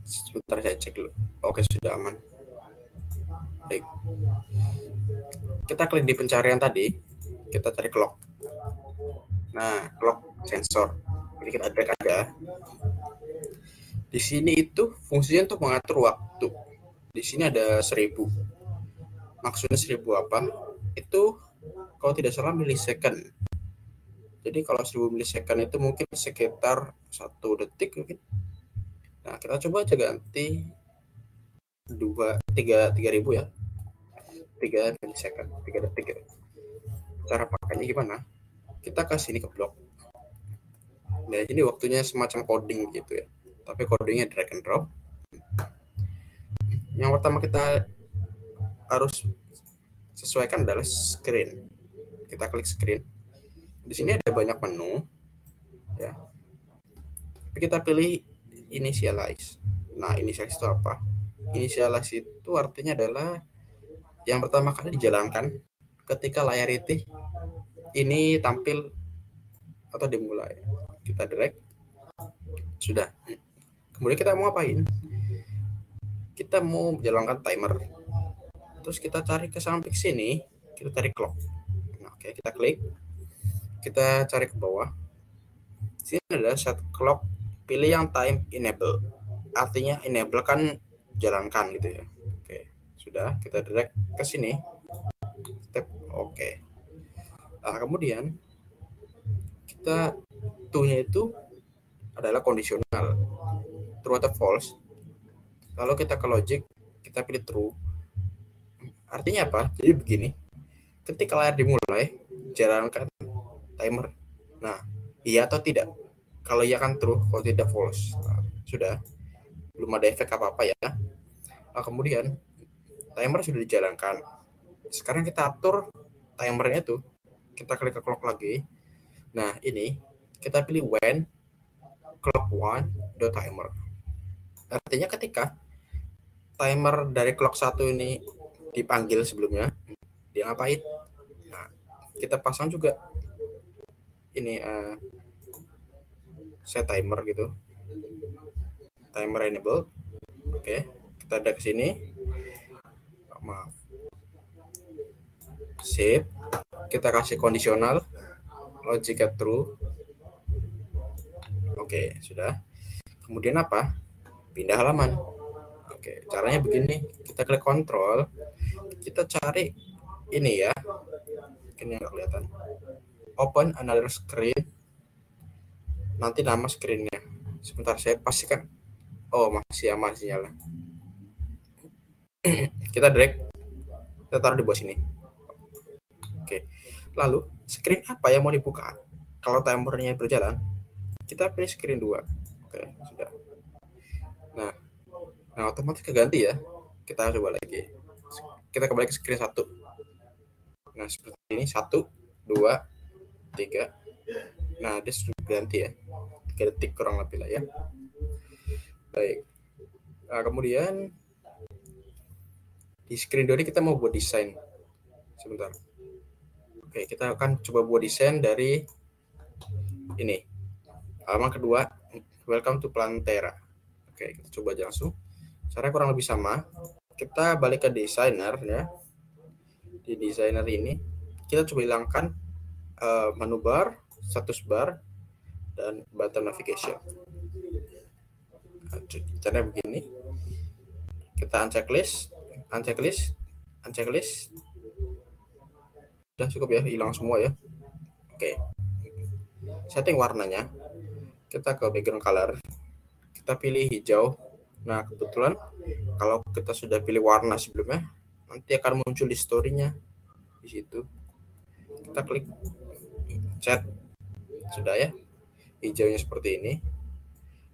Sebentar saya cek dulu. Oke, sudah aman. Baik. Kita klik di pencarian tadi. Kita cari clock. Nah, clock sensor. Jadi kita drag aja. Di sini itu fungsinya untuk mengatur waktu. Di sini ada 1000. Maksudnya 1000 apa? Itu kalau tidak salah milisecond. Jadi kalau 1000 milisecond itu mungkin sekitar 1 detik mungkin. Nah, kita coba aja ganti 3.000 ya. 3 milisecond, 3 detik gitu. Cara pakainya gimana? Kita ke sini ke blok. Nah, ini waktunya semacam coding gitu ya. Tapi codingnya drag and drop. Yang pertama kita harus sesuaikan adalah screen. Kita klik screen. Di sini ada banyak menu ya. Tapi kita pilih initialize. Nah, initialize itu apa? Initialize itu artinya adalah yang pertama kali dijalankan ketika layar ini tampil atau dimulai. Kita drag. Sudah. Kemudian kita mau ngapain? Kita mau menjalankan timer. Terus kita cari ke samping sini, kita cari clock. Nah, oke, kita klik. Kita cari ke bawah. Sini ada set clock, pilih yang time enable. Artinya enable kan jalankan gitu ya. Oke, sudah, kita drag ke sini. Step oke. Nah, kemudian kita to-nya itu adalah kondisional, true atau false. Kalau kita ke logic, kita pilih true. Artinya apa? Jadi begini, ketika layar dimulai, jalankan timer. Nah, iya atau tidak? Kalau iya kan true, kalau tidak false. Nah, sudah, belum ada efek apa-apa ya. Nah, kemudian timer sudah dijalankan. Sekarang kita atur timernya tuh. Kita klik ke clock lagi. Nah, ini kita pilih when clock one the timer. Artinya ketika timer dari clock 1 ini dipanggil sebelumnya, dia ngapain? Nah, kita pasang juga ini set timer gitu. Timer enable. Oke, kita ada ke sini. Maaf. Save. Kita kasih kondisional logic true. Oke, sudah. Kemudian apa? Pindah halaman. Oke, caranya begini. Kita klik kontrol. Kita cari ini ya. Ini nggak kelihatan. Open another screen. Nanti nama screennya. Sebentar, saya pastikan. Oh, masih aman sinyalnya. Kita drag. Kita taruh di bawah sini. Oke. Lalu, screen apa yang mau dibuka? Kalau timernya berjalan, kita pilih screen 2. Oke, sudah. Nah, otomatis keganti ya. Kita coba lagi. Kita kembali ke screen 1. Nah, seperti ini. 1, 2, 3. Nah, dia sudah ganti ya. 3 detik kurang lebih lah ya. Baik. Nah, kemudian di screen 2 ini kita mau buat desain. Sebentar. Oke, kita akan coba buat desain dari ini. Halaman kedua, welcome to Plantera. Oke, kita coba aja langsung. Caranya kurang lebih sama. Kita balik ke designer ya. Di designer ini, kita coba hilangkan menu bar, status bar, dan button navigation. Caranya begini. Kita uncheck list. Udah cukup ya, hilang semua ya. Oke. Setting warnanya. Kita ke background color. Kita pilih hijau. Nah, kebetulan kalau kita sudah pilih warna sebelumnya, nanti akan muncul di story-nya di situ. Kita klik chat. Sudah ya. Hijaunya seperti ini.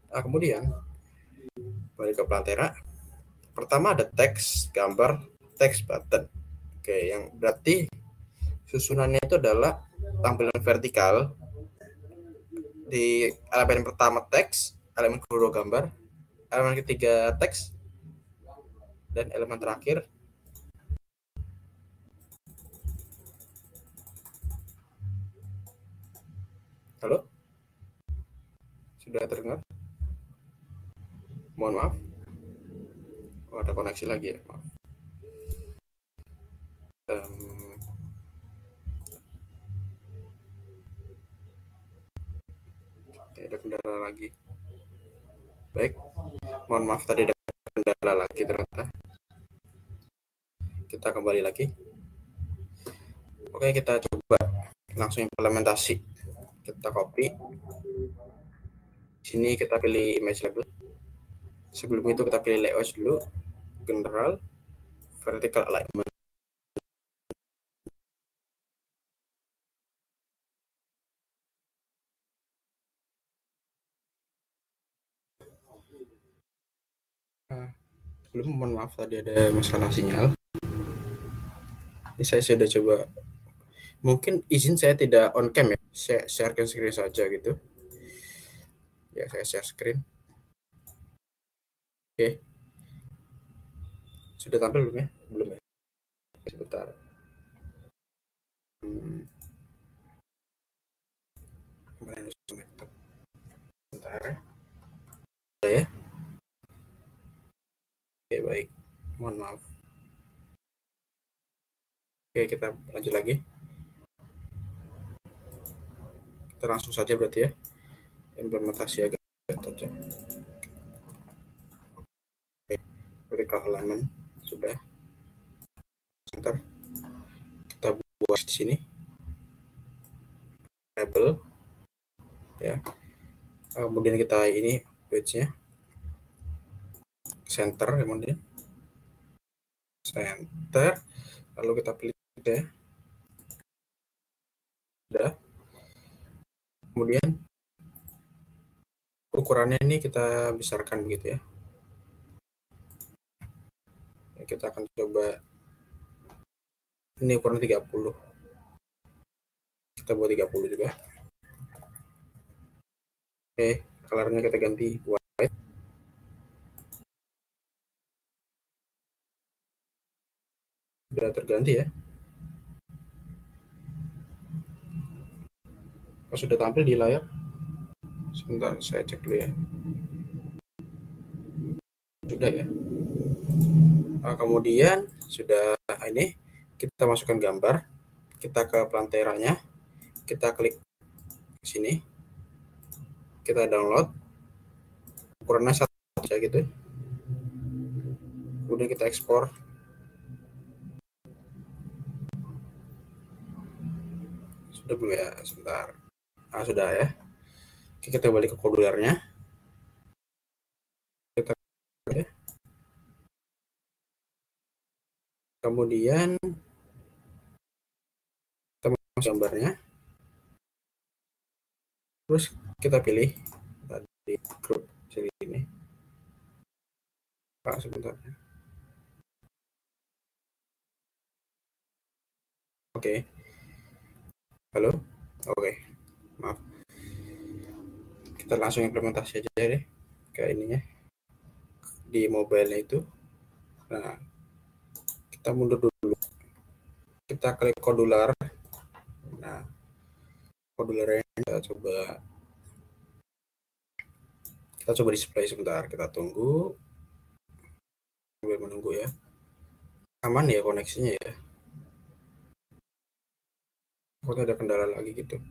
Nah, kemudian balik ke Plantera. Pertama ada teks, gambar, teks, button. Oke, yang berarti susunannya itu adalah tampilan vertikal. Di elemen pertama teks, elemen kedua gambar, elemen ketiga teks, dan elemen terakhir halo? Sudah terdengar? Mohon maaf. Oh, ada koneksi lagi ya, maaf. Ada kendala lagi. Baik, mohon maaf tadi ada kendala lagi ternyata. Kita kembali lagi. Oke, kita coba langsung implementasi. Kita copy. Sini kita pilih image label. Sebelum itu kita pilih layout dulu, general, vertical alignment. Belum, mohon maaf tadi ada masalah sinyal. Ini saya sudah coba. Mungkin izin saya tidak on cam ya. Saya sharekan screen saja gitu. Ya, saya share screen. Oke. Sudah tampil belum ya? Belum ya? Sebentar. Sebentar ya. Oke, baik. Mohon maaf. Oke, kita lanjut lagi. Kita langsung saja berarti ya. Implementasi agak tajam. Oke, vertical alignment sudah. Sebentar. Kita buat di sini. Label. ya. Kemudian kita ini page-nya center, kemudian center, lalu kita pilih ya, udah. Kemudian ukurannya ini kita besarkan begitu ya. Kita akan coba ini ukuran 30. Kita buat 30 juga. Oke, colornya kita ganti white. Sudah terganti ya. Sudah tampil di layar. Sebentar, saya cek dulu ya. Sudah ya. Kemudian sudah ini kita masukkan gambar. Kita ke Planteranya. Kita klik ke sini. Kita download. Ukurannya satu saja gitu. Kemudian kita ekspor. Sudah belum ya? Sebentar. Sudah ya. Oke, kita balik ke kodularnya. Kita ya. Kemudian kita masuk gambarnya. Terus kita pilih tadi grup sini. Sebentar. Oke. Halo? Oke. Maaf. Kita langsung implementasi aja deh ke ininya. Di mobile itu. Nah, kita mundur dulu. Kita klik kodular. Nah, kodularnya kita coba display sebentar. Kita tunggu. Sambil menunggu ya. Aman ya koneksinya ya. Kok ada kendala lagi gitu.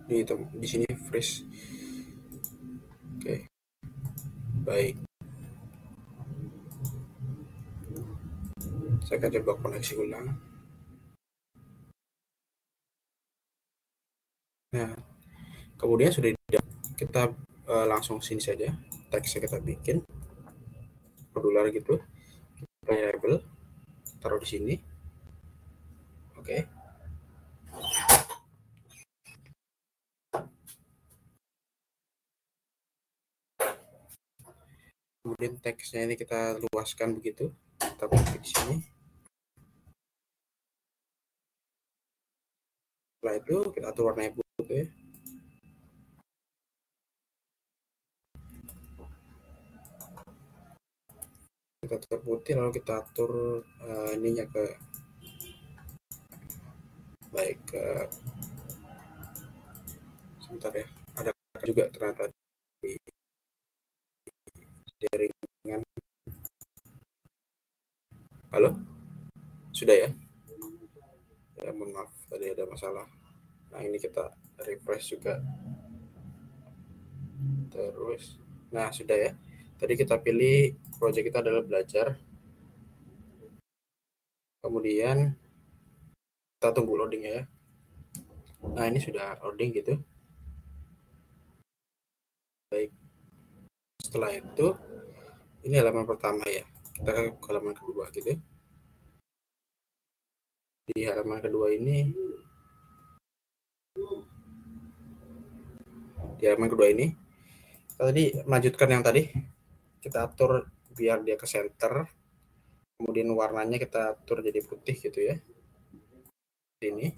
Di sini freeze. Oke. Baik. Saya akan coba koneksi ulang. Nah, kemudian sudah kita langsung sini saja. Teksnya kita bikin modular gitu. Variable taruh di sini. Oke. Kemudian teksnya ini kita luaskan begitu. Kita pilih di sini. Setelah itu kita atur warnanya putih ya. Kita atur putih lalu kita atur ininya ke baik ke sebentar ya. Ada juga ternyata di jaringan. Halo? Sudah ya? Ya, mohon maaf tadi ada masalah. Nah, ini kita refresh juga. Terus, nah sudah ya. Tadi kita pilih project kita adalah belajar. Kemudian kita tunggu loading ya. Nah, ini sudah loading gitu. Baik. Setelah itu, ini halaman pertama ya. Kita ke halaman kedua gitu. Di halaman kedua ini, tadi melanjutkan yang tadi. Kita atur biar dia ke center. Kemudian warnanya kita atur jadi putih gitu ya. Ini.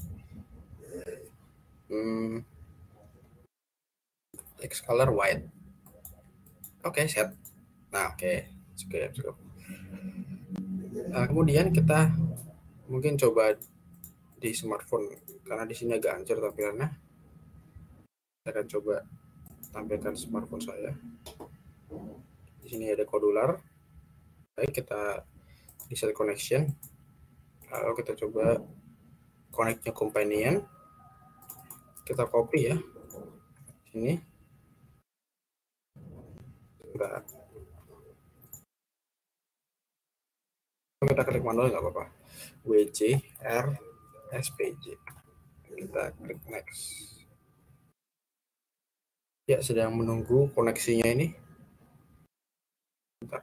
Text color white. Oke, set. Nah, oke. Cukup. Nah, kemudian kita mungkin coba di smartphone karena di sini agak hancur tampilannya. Saya akan coba tampilkan smartphone saya. Di sini ada kodular. Baik, kita reset connection. Lalu kita coba connect-nya companion. Kita copy ya. Sini. Enggak. Kita klik manual nggak apa-apa. WJ R SPJ. Kita klik next. Ya, sedang menunggu koneksinya ini. Bentar.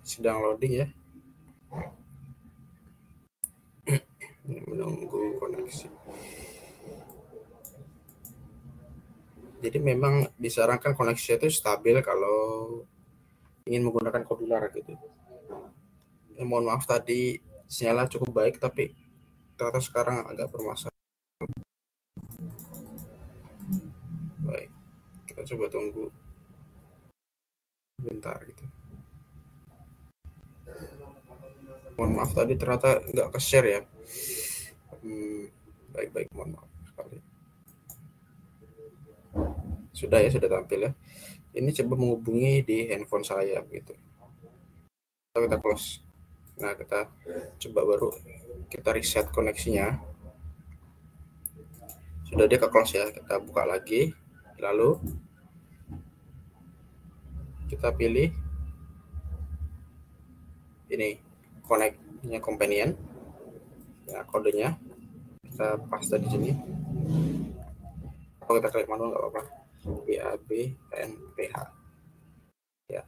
Sedang loading ya. Menunggu koneksi. Jadi memang disarankan koneksi itu stabil kalau ingin menggunakan Kodular gitu. Mohon maaf tadi sinyalnya cukup baik tapi ternyata sekarang agak bermasalah. Baik, kita coba tunggu bentar gitu. Mohon maaf tadi ternyata nggak ke-share ya. Baik, mohon maaf sekali. Sudah tampil ya. Ini coba menghubungi di handphone saya gitu. Kita close. Nah, kita coba baru kita reset koneksinya. Sudah dia ke close ya. Kita buka lagi. Lalu kita pilih ini connect-nya companion. Ya, kodenya kita paste di sini. Kalau kita klik manual nggak apa-apa. BABNPH. Ya.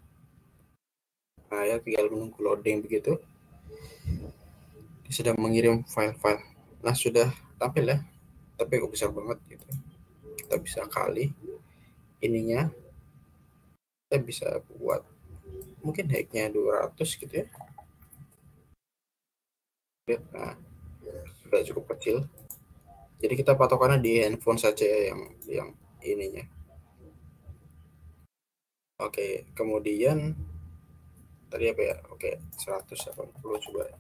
Nah, ya tinggal menunggu loading begitu. Dia sedang mengirim file-file. Nah, sudah tampil ya. Tapi kok besar banget gitu. Kita bisa kali ininya. Kita bisa buat mungkin height-nya 200 gitu ya. Nah, sudah cukup kecil. Jadi kita patokannya di handphone saja yang ininya. Oke, kemudian tadi apa ya? Oke, 180 coba.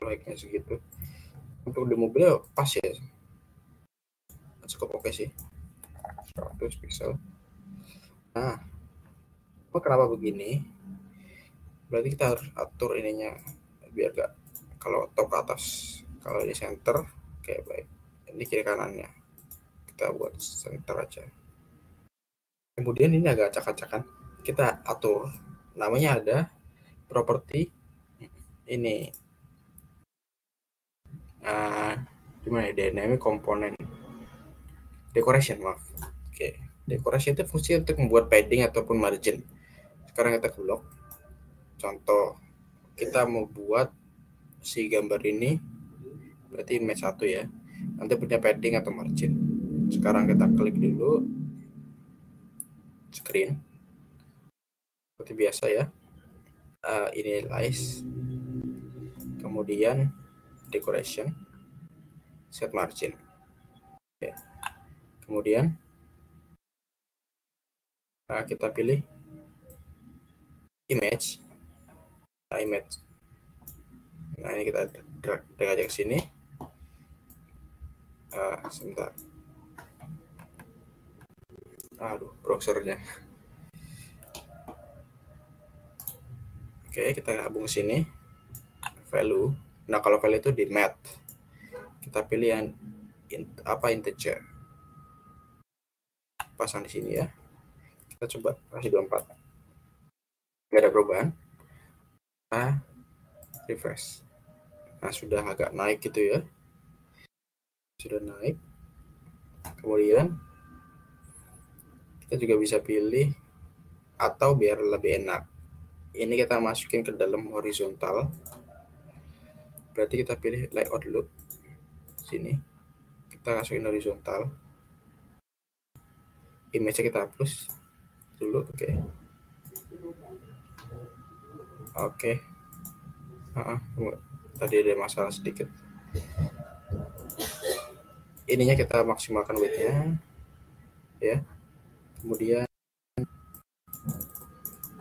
Height-nya segitu. Untuk di mobilnya pas ya. Cukup oke sih. 100 pixel. Nah, kenapa begini? Berarti kita harus atur ininya biar gak kalau top ke atas, kalau di center kayak baik. Ini kiri kanannya kita buat center aja. Kemudian ini agak acak-acakan, kita atur namanya ada properti ini gimana ya, dynamic component decoration, maaf. Oke, decoration itu fungsi untuk membuat padding ataupun margin. Sekarang kita ke blok contoh, kita mau buat si gambar ini berarti image 1 ya, nanti punya padding atau margin. Sekarang kita klik dulu screen seperti biasa ya, initialize, kemudian decoration, set margin. Oke. Kemudian kita pilih image. Nah, ini kita drag aja ke sini. Sebentar. Aduh, browsernya. Oke, kita gabung ke sini. Value. Nah, kalau value itu di math. Kita pilih yang integer. Pasang di sini ya. Kita coba kasih 24. Nggak ada perubahan. Refresh. Nah, sudah agak naik gitu ya. Sudah naik. Kemudian kita juga bisa pilih, atau biar lebih enak, ini kita masukin ke dalam horizontal. Berarti kita pilih layout loop. Sini kita masukin horizontal. Image kita hapus dulu. Oke. Tadi ada masalah sedikit. Ininya kita maksimalkan width-nya ya. Kemudian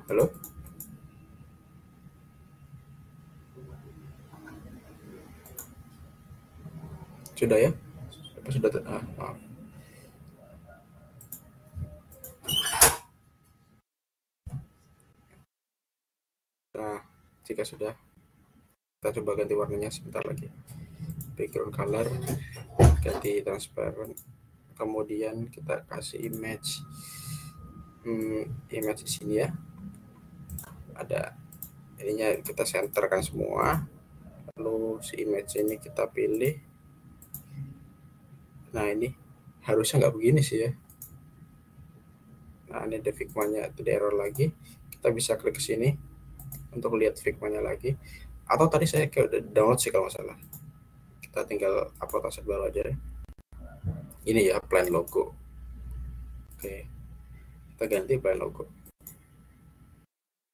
halo, sudah ya? Sudah. Maaf. Nah, jika sudah, kita coba ganti warnanya sebentar lagi. Background color ganti transparent. Kemudian kita kasih image di sini ya. Ada ininya kita senterkan semua, lalu si image ini kita pilih. Nah ini harusnya nggak begini sih ya. Nah ini ada Figma-nya, ada error lagi. Kita bisa klik ke sini untuk lihat Figma-nya lagi. Atau tadi saya kayak udah download sih kalau nggak salah. Kita tinggal upload aset baru aja deh. Ini ya plan logo. Oke, kita ganti plan logo.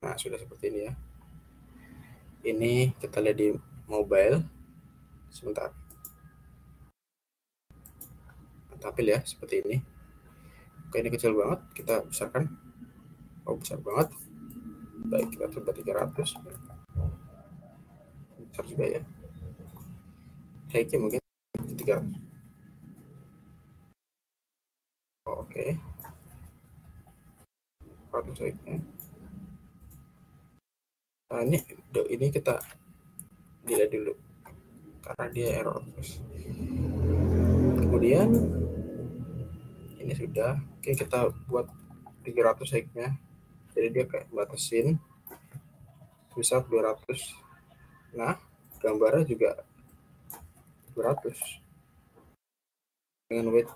Nah sudah seperti ini ya. Ini kita lihat di mobile. Sebentar. Tampil ya seperti ini. Oke, ini kecil banget, kita besarkan. Oh besar banget. Baik, kita coba 300. Besar juga ya. Height-nya mungkin 300. Oh, oke. 400 height-nya. Nah, ini kita dilihat dulu karena dia error terus. Kemudian ini sudah. Oke, kita buat 300 height-nya. Jadi dia kayak batasin bisa 200. Nah, gambarnya juga 200 dengan weight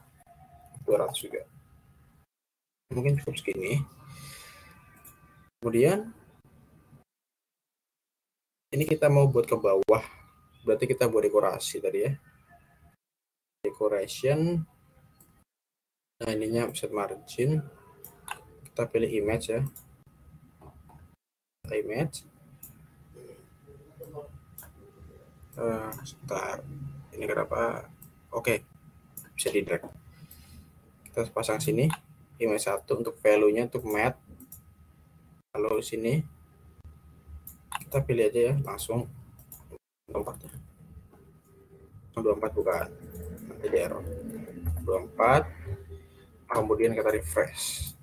200 juga. Mungkin cukup segini. Kemudian ini kita mau buat ke bawah, berarti kita buat dekorasi tadi ya. Decoration. Nah ininya offset margin. Kita pilih image ya. Image. Sebentar. Ini kenapa? Oke, bisa di drag. Kita pasang sini. Image 1 untuk value-nya untuk matte. Lalu sini kita pilih aja ya langsung 24 ya. 24 bukan. Nanti di error. 24. Kemudian kita refresh.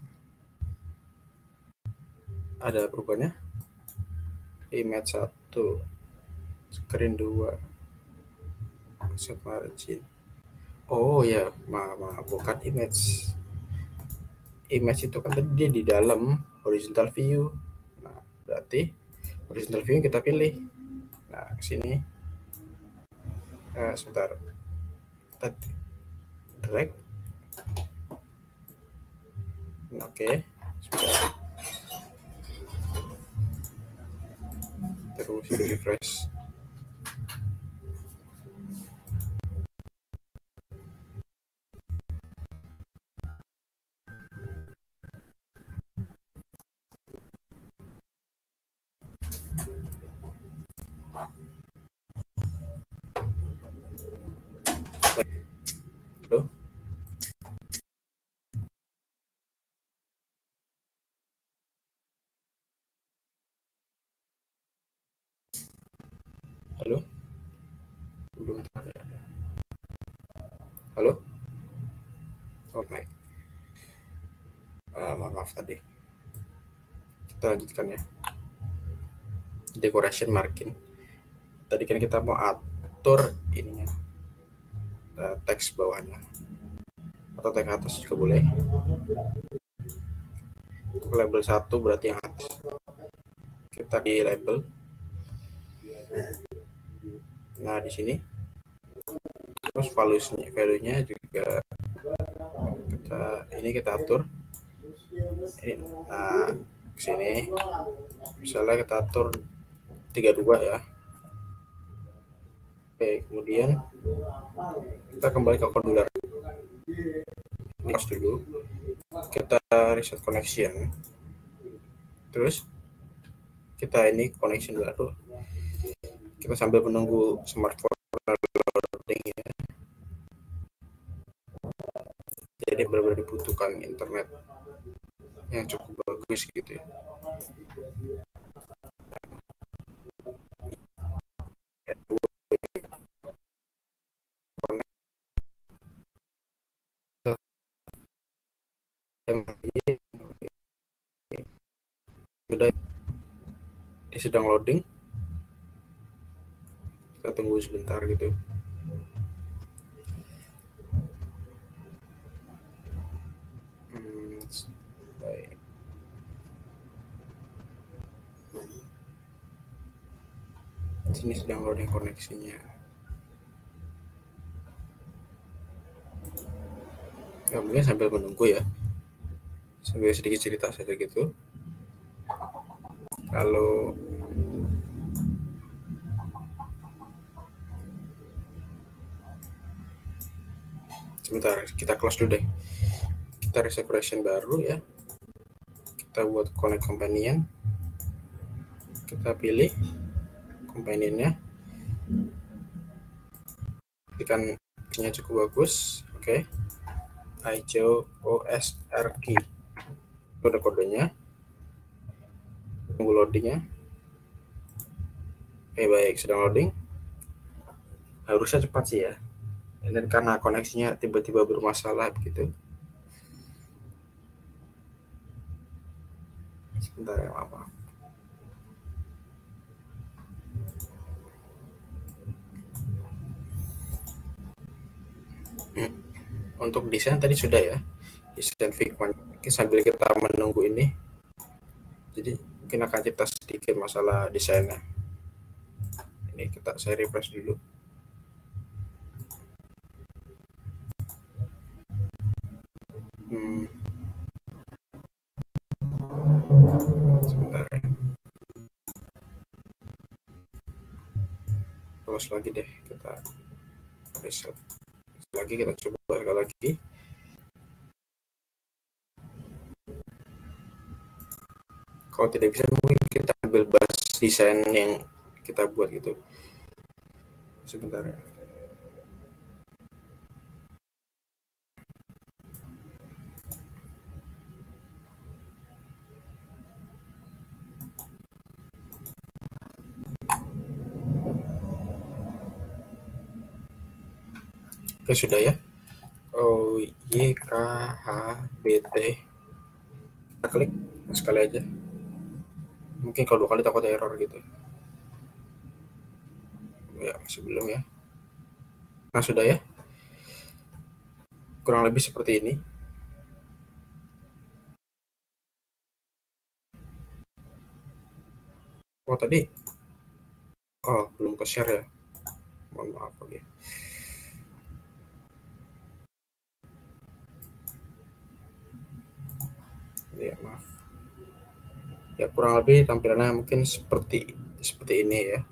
Ada perubahannya. Image 1. Screen 2. Offset margin. Oh ya, bukan image. Image itu kan tadi dia di dalam horizontal view. Nah, berarti horizontal view kita pilih. Nah, ke sini. Sebentar. Kita drag. Oke. Sudah. Terus di refresh. Halo? Halo? Belum ada. Halo? Oke. Maaf tadi. Kita lanjutkan ya. Decoration margin. Tadi kan kita mau atur ininya. Teks bawahnya. Atau teks atas juga boleh. Untuk label 1 berarti yang atas. Kita di label. Nah, di sini. Terus value-nya juga kita atur. Nah, ke sini misalnya kita atur 32 ya. Oke, kemudian kita kembali ke folder. Close dulu. Kita reset connection. Terus kita ini connection baru. Kita sambil menunggu smartphone loading ya. Jadi benar-benar dibutuhkan internet yang cukup bagus gitu ya. Sudah, dia sedang loading. Kita tunggu sebentar gitu. Baik. Sini sedang loading koneksinya. Ya, mungkin sambil menunggu ya, sambil sedikit cerita saja gitu. Kalau sebentar, kita close dulu deh. Kita reset version baru ya. Kita buat connect companion. Kita pilih companionnya. Ikan nya cukup bagus. Oke. ICO OSRQ. Itu ada kodenya. Tunggu loadingnya. Oke, baik, sedang loading. Harusnya cepat sih ya. Dan karena koneksinya tiba-tiba bermasalah begitu. Sebentar ya, apa? Untuk desain tadi sudah ya, desain Figma. Sambil kita menunggu ini, jadi mungkin akan cerita sedikit masalah desainnya. Ini saya refresh dulu. Sebentar ya. Terus lagi deh, kita reset lagi, kita coba sekali lagi. Kalau tidak bisa, mungkin kita ambil bahas desain yang kita buat gitu. Sebentar ya. Oke, sudah ya. YKHBT. Kita klik sekali aja. Mungkin kalau 2 kali takut error gitu. Ya, masih belum ya. Nah, sudah ya. Kurang lebih seperti ini. Oh, tadi. Oh, belum ke share ya. Mohon maaf, oke. Ya, maaf. Ya, kurang lebih tampilannya mungkin seperti ini ya.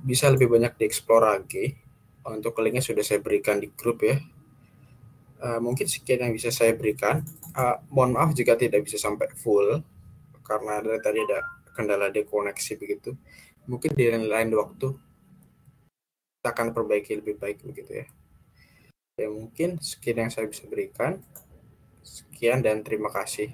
Bisa lebih banyak dieksplor lagi. Untuk linknya sudah saya berikan di grup ya. Mungkin sekian yang bisa saya berikan. Mohon maaf jika tidak bisa sampai full, karena dari tadi ada kendala dekoneksi begitu. Mungkin di lain waktu kita akan perbaiki lebih baik begitu ya. Ya, mungkin sekian yang saya bisa berikan. Sekian dan terima kasih.